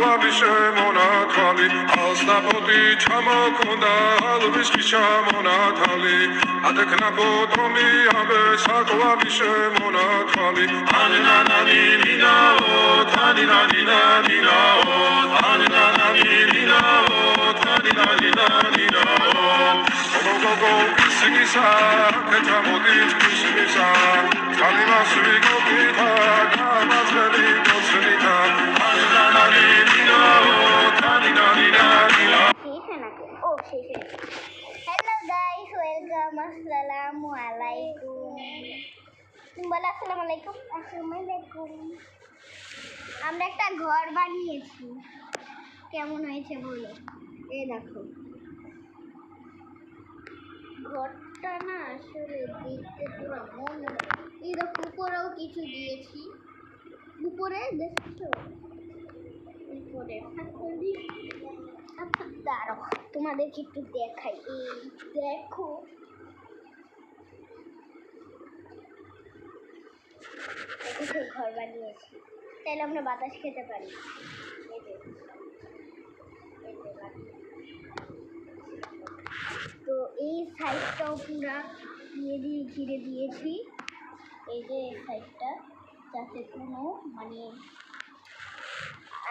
საწვავიშე მონათალი ალსნაპოტი ჩამოქონდა ალვისკი ჩამონათალი ადექნა ბოთომი აბე საწვავიშე მონათალი ანინანანინინაო თანინანინანინაო ანინანანინინაო თანინანინანინაო გოგოგო სიგისა კეთამოდი სიგისა კალიმას ვიგობითა გამაძლელი გოცნითა ანინანანინაო თანინანინანინაო Hello guys, welcome. Assalamualaikum. বলো আসসালামু আলাইকুম। আমরা একটা ঘর বানিয়েছি, কেমন হয়েছে বলো। এই দেখো ঘরটা না আসলে দেখতে পুরো মন, এই দেখো উপরেও কিছু দিয়েছি, উপরে দেখছো উপরে আচ্ছা দাঁড়াও তোমাদেরকে একটু দেখাই। এই দেখো ঘর বানিয়েছি, তাহলে আমরা বাতাস খেতে পারি। তো এই সাইডটাও পুরা দিয়ে ঘিরে দিয়েছি, এই যে এই সাইডটা, যাতে কোনো মানে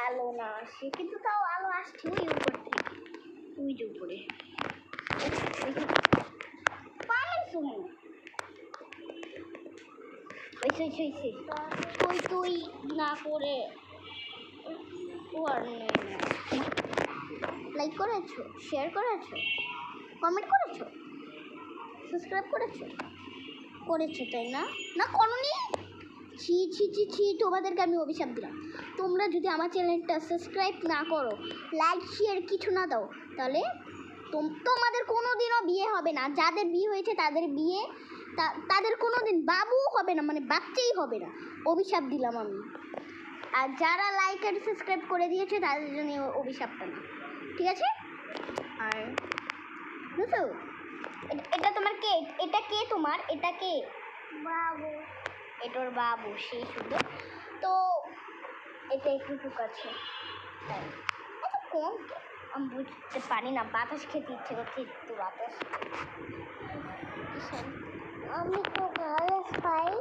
আলো না আসে, কিন্তু তাও আলো আসছে ওই উপর থেকে, ওই যে উপরে তুই না করে লাইক করেছো, শেয়ার করেছো, কমেন্ট করেছো, সাবস্ক্রাইব করেছো তাই না? না করোনি? ছি ছি ছি ছি, তোমাদেরকে আমি অভিশাপ দিলাম। তোমরা যদি আমার চ্যানেলটা সাবস্ক্রাইব না করো, লাইক শেয়ার কিছু না দাও, তাহলে তোমাদের কোনো দিনও বিয়ে হবে না। যাদের বিয়ে হয়েছে তাদের বিয়ে, তাদের কোনো দিন বাবুও হবে না, মানে বাচ্চাই হবে না, অভিশাপ দিলাম আমি। আর যারা লাইক আর সাবস্ক্রাইব করে দিয়েছে তাদের জন্য অভিশাপটা না, ঠিক আছে? আর বুঝছো, এটা তোমার কে? এটা কে তোমার? এটা কে? বাবু। এটার বাবু, সেই শুধু। তো এটা একটু টুক আছে, এত কম আমি বুঝতে পারি না। বাতাস খেতে ইচ্ছে করছে, একটু বাতাস। আমি তো বাতাস পাই।